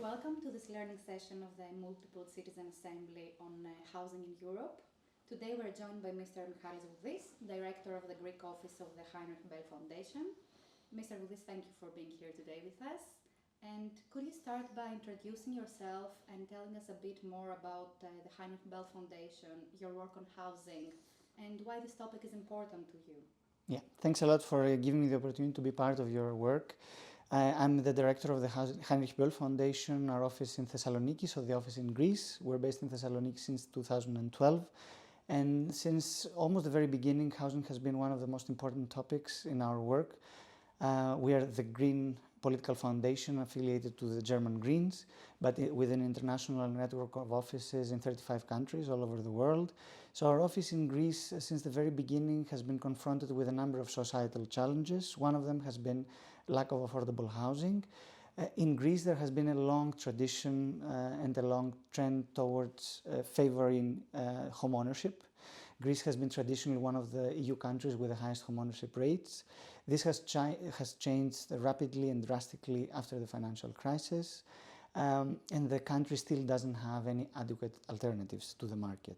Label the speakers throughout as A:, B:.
A: welcome to this learning session of the Multiple Citizen Assembly on housing in Europe. Today we're joined by Mr. Michalis Voudis, Director of the Greek office of the Heinrich Böll Foundation. Mr. Voudis, thank you for being here today with us. And could you start by introducing yourself and telling us a bit more about the Heinrich Böll Foundation, your work on housing, and why this topic is important to you?
B: Yeah, thanks a lot for giving me the opportunity to be part of your work. I'm the director of the Heinrich Böll Foundation, our office in Thessaloniki, so the office in Greece. We're based in Thessaloniki since 2012. And since almost the very beginning, housing has been one of the most important topics in our work. We are the Green Political Foundation affiliated to the German Greens, but with an international network of offices in 35 countries all over the world. So our office in Greece, since the very beginning, has been confronted with a number of societal challenges. One of them has been lack of affordable housing. In Greece, there has been a long tradition and a long trend towards favoring home ownership. Greece has been traditionally one of the EU countries with the highest home ownership rates. This has changed rapidly and drastically after the financial crisis, and the country still doesn't have any adequate alternatives to the market.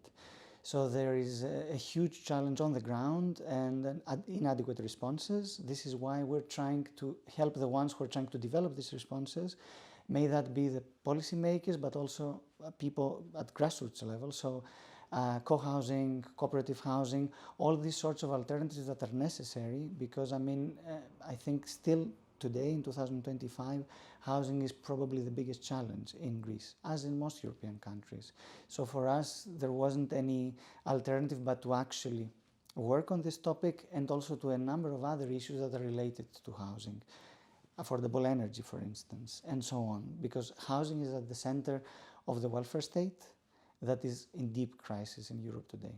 B: So there is a huge challenge on the ground and inadequate responses. This is why we're trying to help the ones who are trying to develop these responses. May that be the policymakers, but also people at grassroots level. So co-housing, cooperative housing, all these sorts of alternatives that are necessary because, I think still today in 2025, housing is probably the biggest challenge in Greece, as in most European countries. So for us, there wasn't any alternative but to actually work on this topic and also to a number of other issues that are related to housing. Affordable energy, for instance, and so on, because housing is at the center of the welfare state that is in deep crisis in Europe today.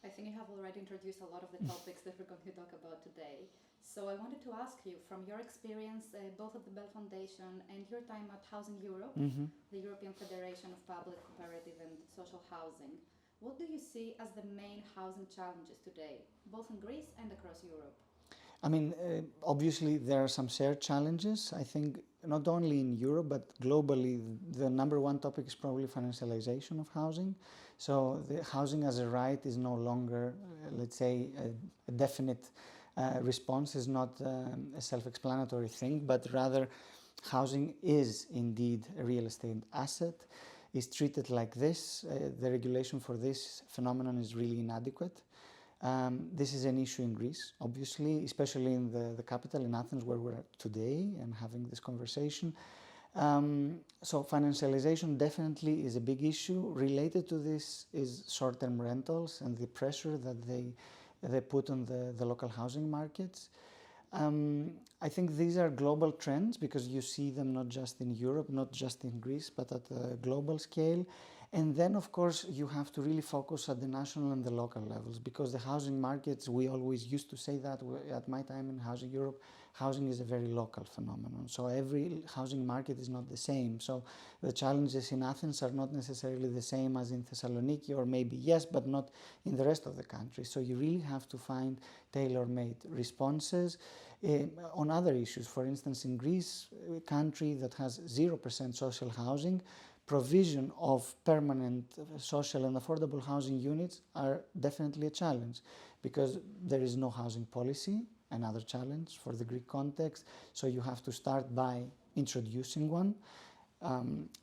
A: I think you have already introduced a lot of the topics that we're going to talk about today. So I wanted to ask you, from your experience, both of the Böll Foundation and your time at Housing Europe, the European Federation of Public, Cooperative and Social Housing, what do you see as the main housing challenges today, both in Greece and across Europe?
B: Obviously there are some shared challenges. I think not only in Europe but globally, the number one topic is probably financialization of housing. So the housing as a right is no longer, let's say, a definite response, is not a self-explanatory thing, but rather housing is indeed a real estate asset, is treated like this. The regulation for this phenomenon is really inadequate. This is an issue in Greece, obviously, especially in the capital, in Athens, where we're at today and having this conversation. So financialization definitely is a big issue. Related to this is short-term rentals and the pressure that they put on the local housing markets. I think these are global trends because you see them not just in Europe, not just in Greece, but at a global scale. And then, of course, you have to really focus at the national and the local levels because the housing markets, we always used to say that at my time in Housing Europe, housing is a very local phenomenon. So every housing market is not the same. So the challenges in Athens are not necessarily the same as in Thessaloniki, or maybe yes, but not in the rest of the country. So you really have to find tailor-made responses. On other issues, for instance, in Greece, a country that has 0% social housing, provision of permanent social and affordable housing units are definitely a challenge because there is no housing policy, another challenge for the Greek context. So you have to start by introducing one,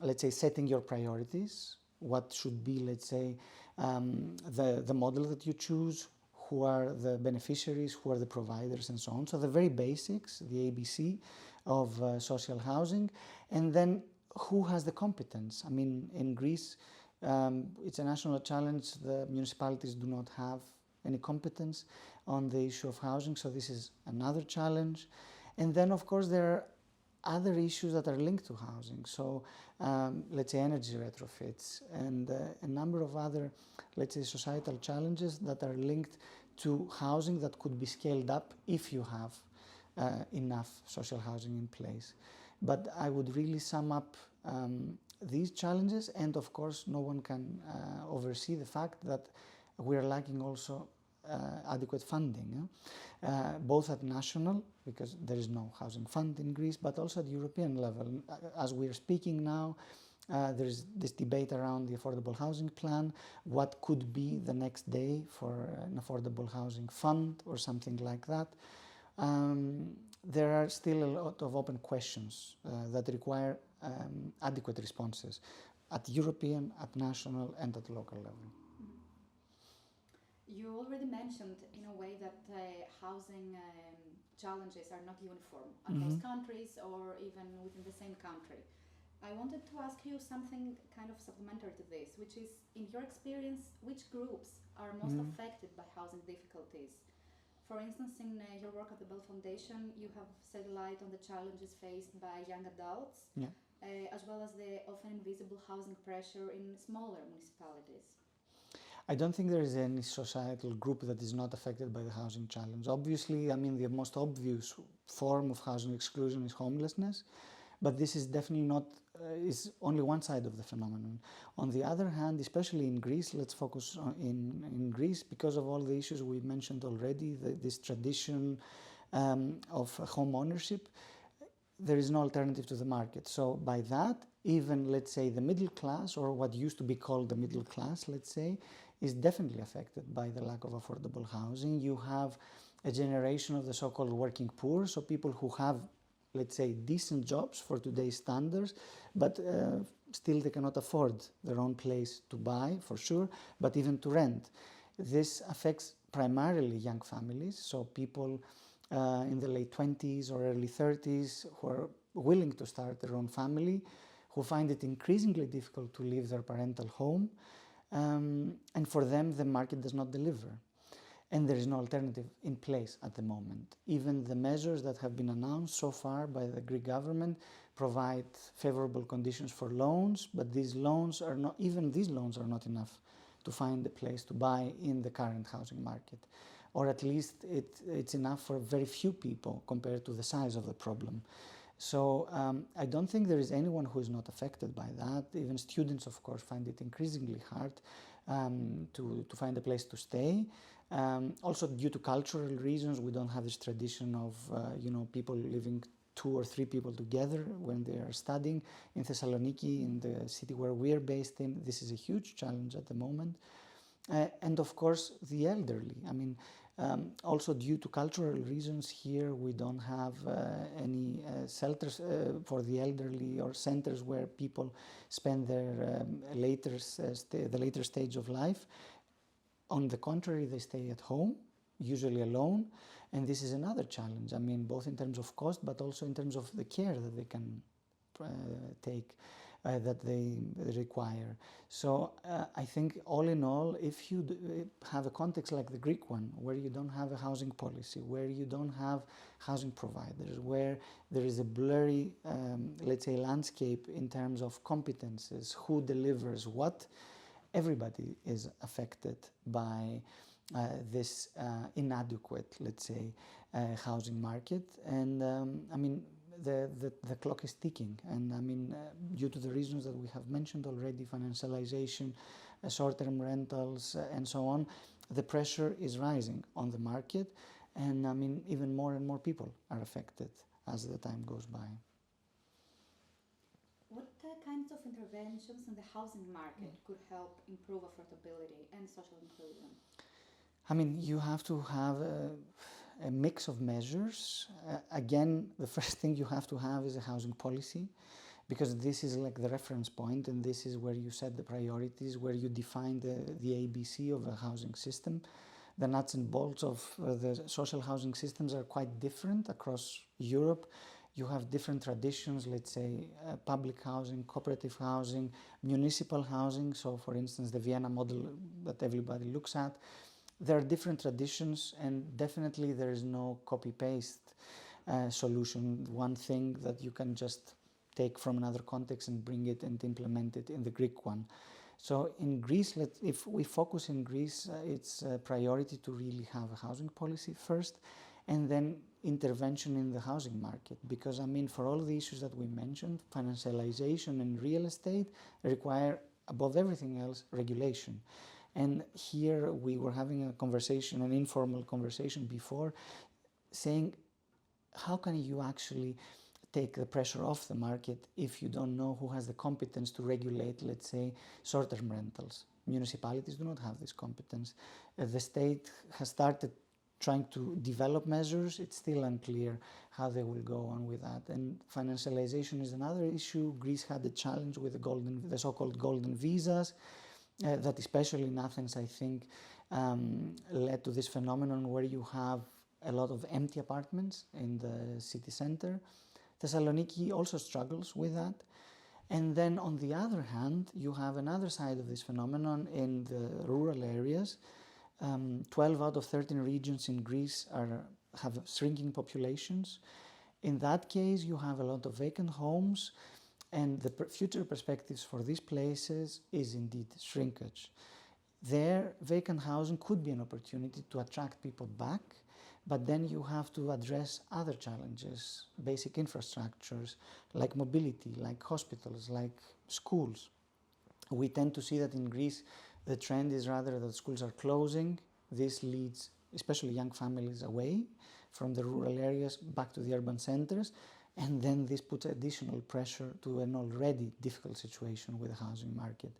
B: let's say setting your priorities, what should be, let's say, the model that you choose, who are the beneficiaries, who are the providers, and so on. So the very basics, the ABC of social housing, and then who has the competence? In Greece, it's a national challenge. The municipalities do not have any competence on the issue of housing, so this is another challenge. And then, of course, there are other issues that are linked to housing. So, let's say energy retrofits and a number of other, let's say, societal challenges that are linked to housing that could be scaled up if you have enough social housing in place. But I would really sum up these challenges, and of course no one can oversee the fact that we are lacking also adequate funding, both at national, because there is no housing fund in Greece, but also at European level. As we are speaking now, there is this debate around the affordable housing plan. What could be the next day for an affordable housing fund or something like that? There are still a lot of open questions that require adequate responses at European, at national, and at local level.
A: You already mentioned, in a way, that housing challenges are not uniform across countries or even within the same country. I wanted to ask you something kind of supplementary to this, which is, in your experience, which groups are most affected by housing difficulties? For instance, in your work at the Bell Foundation, you have shed light on the challenges faced by young adults, as well as the often invisible housing pressure in smaller municipalities.
B: I don't think there is any societal group that is not affected by the housing challenge. Obviously, I mean, the most obvious form of housing exclusion is homelessness, but this is definitely not, is only one side of the phenomenon. On the other hand, especially in Greece, let's focus on in Greece, because of all the issues we mentioned already, this tradition of home ownership, there is no alternative to the market. So by that, even, let's say, the middle class, or what used to be called the middle class, let's say, is definitely affected by the lack of affordable housing. You have a generation of the so-called working poor, so people who have, let's say, decent jobs for today's standards, but still they cannot afford their own place to buy, for sure, but even to rent. This affects primarily young families, so people in the late 20s or early 30s who are willing to start their own family, who find it increasingly difficult to leave their parental home, and for them the market does not deliver. And there is no alternative in place at the moment. Even the measures that have been announced so far by the Greek government provide favorable conditions for loans, but these loans are not, even these loans are not enough to find a place to buy in the current housing market. Or at least it's enough for very few people compared to the size of the problem. So I don't think there is anyone who is not affected by that. Even students, of course, find it increasingly hard to find a place to stay. Also, due to cultural reasons, we don't have this tradition of people living 2 or 3 people together when they are studying. In Thessaloniki, in the city where we are based in, this is a huge challenge at the moment. And of course, the elderly. I mean, also due to cultural reasons here, we don't have any shelters for the elderly or centers where people spend their the later stage of life. On the contrary, they stay at home, usually alone, and this is another challenge. I mean, both in terms of cost, but also in terms of the care that they can take, that they require. So I think all in all, if you have a context like the Greek one, where you don't have a housing policy, where you don't have housing providers, where there is a blurry, let's say, landscape in terms of competences, who delivers what, everybody is affected by this inadequate, let's say, housing market. And I mean, the clock is ticking, and I mean, due to the reasons that we have mentioned already, financialization, short-term rentals, and so on, the pressure is rising on the market, and I mean, even more and more people are affected as the time goes by.
A: What kinds of interventions in the housing market could help improve affordability and social inclusion?
B: I mean, you have to have a mix of measures. Again, the first thing you have to have is a housing policy, because this is like the reference point, and this is where you set the priorities, where you define the ABC of a housing system. The nuts and bolts of the social housing systems are quite different across Europe. You have different traditions, let's say public housing, cooperative housing, municipal housing. So for instance, the Vienna model that everybody looks at. There are different traditions, and definitely there is no copy-paste solution, one thing that you can just take from another context and bring it and implement it in the Greek one. So in Greece, if we focus in Greece, it's a priority to really have a housing policy first, and then intervention in the housing market. Because I mean, for all the issues that we mentioned, financialization and real estate require, above everything else, regulation. And here we were having a conversation, an informal conversation before, saying, how can you actually take the pressure off the market if you don't know who has the competence to regulate, let's say, short-term rentals? Municipalities do not have this competence. The state has started trying to develop measures. It's still unclear how they will go on with that. And financialization is another issue. Greece had a challenge with the so-called golden visas, that especially in Athens, I think, led to this phenomenon where you have a lot of empty apartments in the city center. Thessaloniki also struggles with that. And then on the other hand, you have another side of this phenomenon in the rural areas. 12 out of 13 regions in Greece have shrinking populations. In that case, you have a lot of vacant homes, and the future perspectives for these places is indeed shrinkage. There, vacant housing could be an opportunity to attract people back, but then you have to address other challenges, basic infrastructures, like mobility, like hospitals, like schools. We tend to see that in Greece, the trend is rather that schools are closing. This leads, especially young families, away from the rural areas back to the urban centers, and then this puts additional pressure to an already difficult situation with the housing market.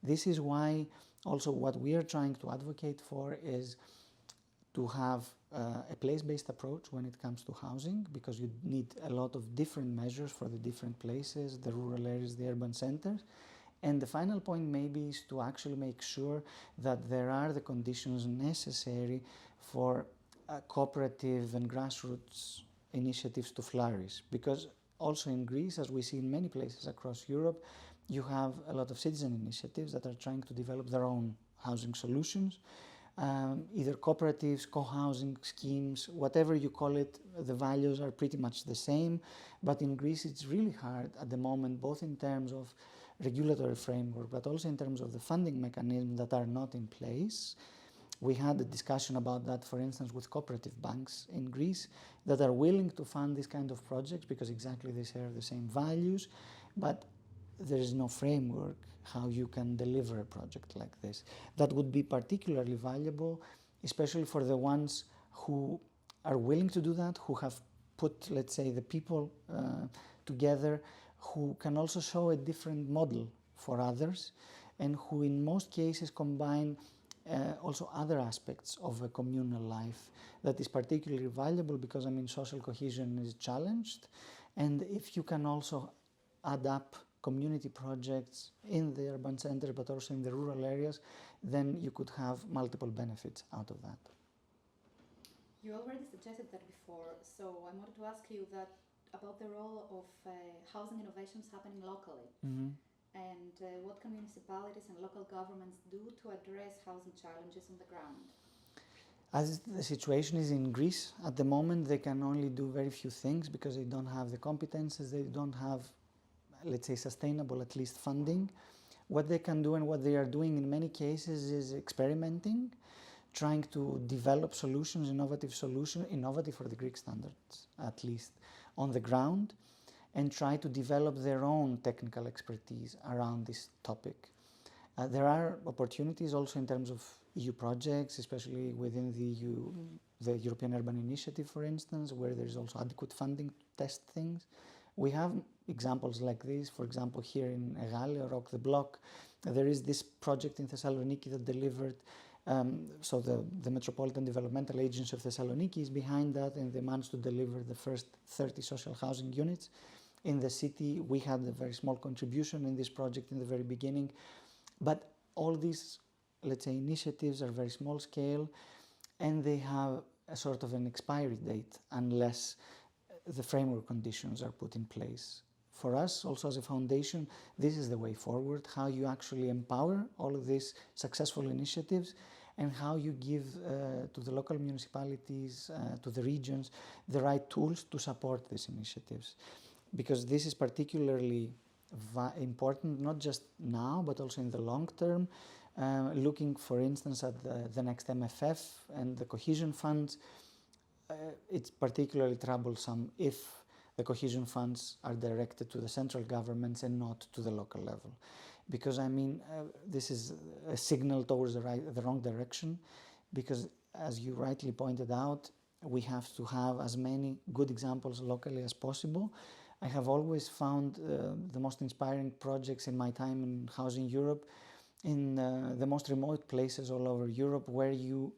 B: This is why also what we are trying to advocate for is to have a place-based approach when it comes to housing, because you need a lot of different measures for the different places, the rural areas, the urban centers. And the final point maybe is to actually make sure that there are the conditions necessary for cooperative and grassroots initiatives to flourish. Because also in Greece, as we see in many places across Europe, you have a lot of citizen initiatives that are trying to develop their own housing solutions. Either cooperatives, co-housing schemes, whatever you call it, the values are pretty much the same. But in Greece, it's really hard at the moment, both in terms of regulatory framework, but also in terms of the funding mechanisms that are not in place. We had a discussion about that, for instance, with cooperative banks in Greece that are willing to fund this kind of projects because exactly they share the same values, but there is no framework how you can deliver a project like this. That would be particularly valuable, especially for the ones who are willing to do that, who have put, let's say, the people together, who can also show a different model for others, and who in most cases combine also other aspects of a communal life that is particularly valuable because, I mean, social cohesion is challenged. And if you can also add up community projects in the urban centers but also in the rural areas, then you could have multiple benefits out of that.
A: You already suggested that before, so I wanted to ask you that about the role of housing innovations happening locally.
B: Mm-hmm.
A: And what can municipalities and local governments do to address housing challenges on the ground?
B: As the situation is in Greece at the moment, they can only do very few things because they don't have the competences, they don't have, let's say, sustainable at least funding. What they can do and what they are doing in many cases is experimenting, trying to develop solutions, innovative for the Greek standards at least, on the ground, and try to develop their own technical expertise around this topic. There are opportunities also in terms of EU projects, especially within the European Urban Initiative, for instance, where there is also adequate funding to test things. We have examples like this. For example, here in Egali, Rock the Block, there is this project in Thessaloniki that delivered, so the Metropolitan Developmental Agency of Thessaloniki is behind that, and they managed to deliver the first 30 social housing units in the city. We had a very small contribution in this project in the very beginning, but all these, let's say, initiatives are very small scale, and they have a sort of an expiry date unless the framework conditions are put in place. For us, also as a foundation, this is the way forward, how you actually empower all of these successful initiatives and how you give to the local municipalities, to the regions, the right tools to support these initiatives. Because this is particularly important, not just now, but also in the long term. Looking, for instance, at the next MFF and the cohesion funds, it's particularly troublesome if the cohesion funds are directed to the central governments and not to the local level. because I mean this is a signal towards the wrong direction, because as you rightly pointed out, we have to have as many good examples locally as possible. I have always found the most inspiring projects in my time in Housing Europe in the most remote places all over Europe, where you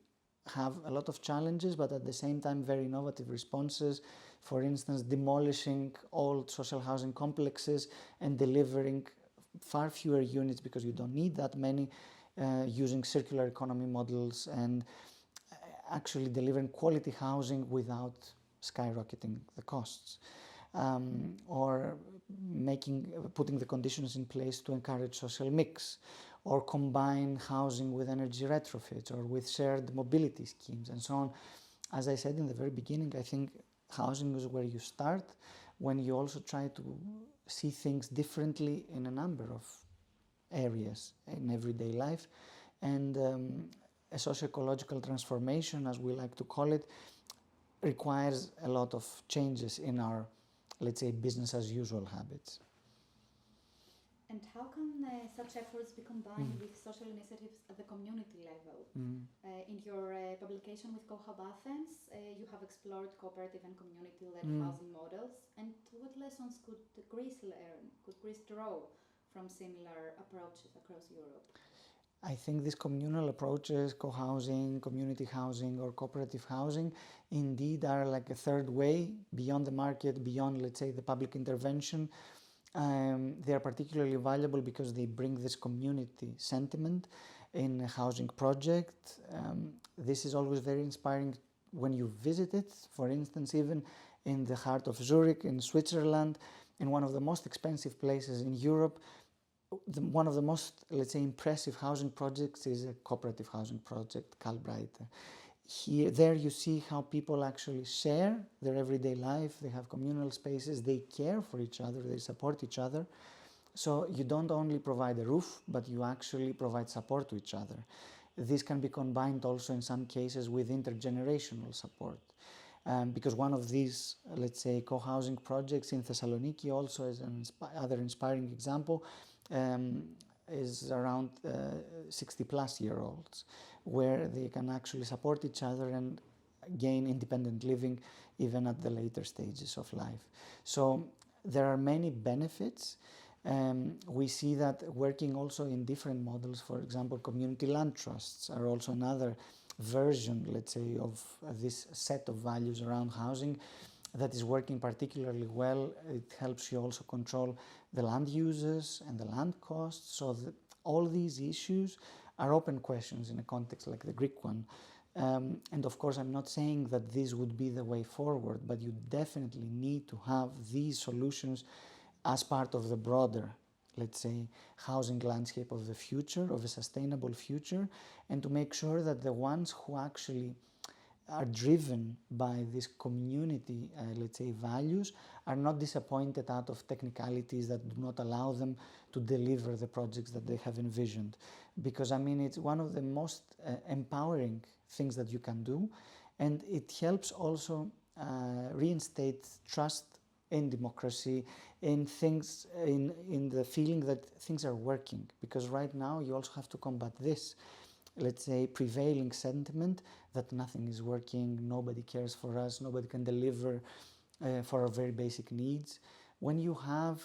B: have a lot of challenges but at the same time very innovative responses. For instance, demolishing old social housing complexes and delivering far fewer units because you don't need that many, using circular economy models and actually delivering quality housing without skyrocketing the costs. Or putting the conditions in place to encourage social mix, or combine housing with energy retrofits or with shared mobility schemes and so on. As I said in the very beginning, I think housing is where you start when you also try to see things differently in a number of areas in everyday life. And a socio-ecological transformation, as we like to call it, requires a lot of changes in our, let's say, business as usual habits.
A: And how can such efforts be combined with social initiatives at the community level? In your publication with CoHub Athens, you have explored cooperative and community-led housing models. And what lessons could Greece learn, could Greece draw from similar approaches across Europe?
B: I think these communal approaches, co-housing, community housing or cooperative housing, indeed are like a third way beyond the market, beyond, let's say, the public intervention. They are particularly valuable because they bring this community sentiment in a housing project. This is always very inspiring when you visit it. For instance, even in the heart of Zurich, in Switzerland, in one of the most expensive places in Europe, one of the most, let's say, impressive housing projects is a cooperative housing project, Kaltbreite. There you see how people actually share their everyday life. They have communal spaces, they care for each other, they support each other. So you don't only provide a roof, but you actually provide support to each other. This can be combined also in some cases with intergenerational support. Because one of these, let's say, co-housing projects in Thessaloniki also is another inspiring example, is around 60-plus-year-olds, where they can actually support each other and gain independent living even at the later stages of life. So there are many benefits. We see that working also in different models. For example, community land trusts are also another version, let's say, of this set of values around housing that is working particularly well. It helps you also control the land uses and the land costs, so that all these issues are open questions in a context like the Greek one. And of course, I'm not saying that this would be the way forward, but you definitely need to have these solutions as part of the broader, let's say, housing landscape of the future, of a sustainable future, and to make sure that the ones who actually are driven by this community, let's say, values, are not disappointed out of technicalities that do not allow them to deliver the projects that they have envisioned. Because, I mean, it's one of the most empowering things that you can do, and it helps also reinstate trust in democracy, in things, in the feeling that things are working. Because right now you also have to combat this, let's say, prevailing sentiment that nothing is working, nobody cares for us, nobody can deliver for our very basic needs. When you have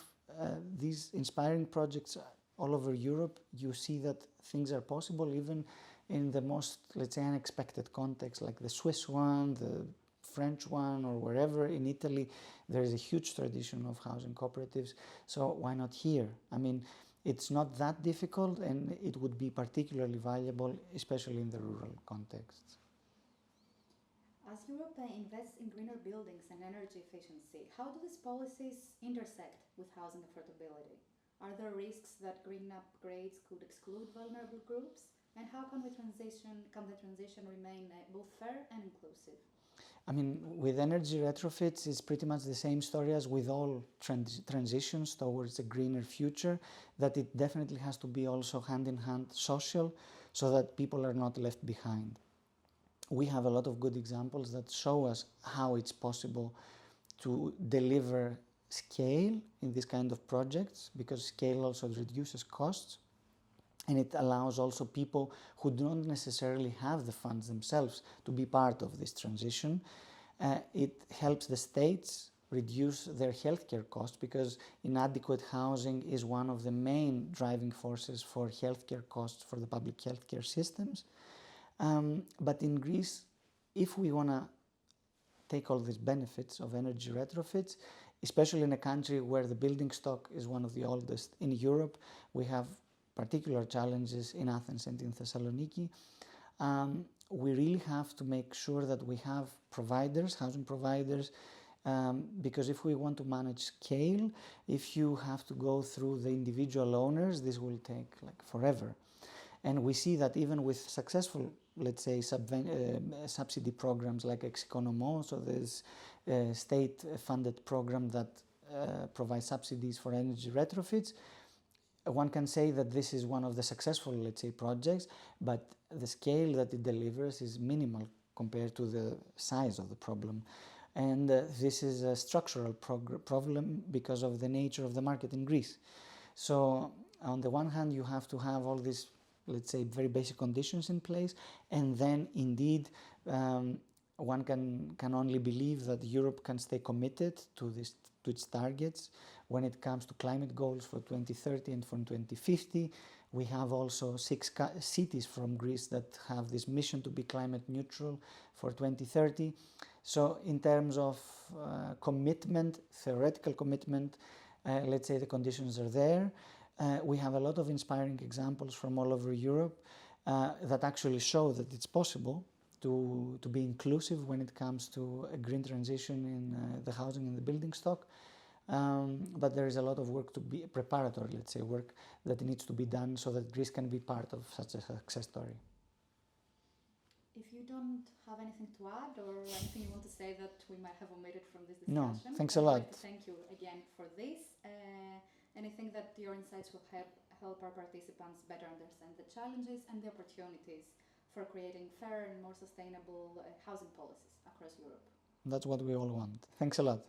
B: these inspiring projects all over Europe, you see that things are possible even in the most, let's say, unexpected context, like the Swiss one, the French one, or wherever. In Italy, there is a huge tradition of housing cooperatives, so why not here? I mean, it's not that difficult, and it would be particularly valuable, especially in the rural contexts.
A: As Europe invests in greener buildings and energy efficiency, how do these policies intersect with housing affordability? Are there risks that green upgrades could exclude vulnerable groups? And how can the transition remain both fair and inclusive?
B: I mean, with energy retrofits, it's pretty much the same story as with all transitions towards a greener future, that it definitely has to be also hand-in-hand social, so that people are not left behind. We have a lot of good examples that show us how it's possible to deliver scale in this kind of projects, because scale also reduces costs. And it allows also people who don't necessarily have the funds themselves to be part of this transition. It helps the states reduce their healthcare costs, because inadequate housing is one of the main driving forces for healthcare costs for the public healthcare systems. But in Greece, if we want to take all these benefits of energy retrofits, especially in a country where the building stock is one of the oldest in Europe, we have particular challenges in Athens and in Thessaloniki. We really have to make sure that we have providers, housing providers, because if we want to manage scale, if you have to go through the individual owners, this will take like forever. And we see that even with successful, let's say, subsidy programs like Exekonomos, so there's a state-funded program that provides subsidies for energy retrofits. One can say that this is one of the successful, let's say, projects, but the scale that it delivers is minimal compared to the size of the problem. And this is a structural problem because of the nature of the market in Greece. So on the one hand, you have to have all these, let's say, very basic conditions in place, and then indeed one can only believe that Europe can stay committed to its targets when it comes to climate goals for 2030 and for 2050. We have also 6 cities from Greece that have this mission to be climate neutral for 2030. So in terms of commitment, theoretical commitment, let's say the conditions are there. We have a lot of inspiring examples from all over Europe that actually show that it's possible to be inclusive when it comes to a green transition in the housing and the building stock. But there is a lot of work to be preparatory, let's say, work that needs to be done so that Greece can be part of such a success story.
A: If you don't have anything to add or anything you want to say that we might have omitted from this
B: No,
A: discussion,
B: thanks a lot.
A: I'd like to thank you again for this. And I think that your insights will help our participants better understand the challenges and the opportunities for creating fair and more sustainable housing policies across Europe.
B: That's what we all want. Thanks a lot.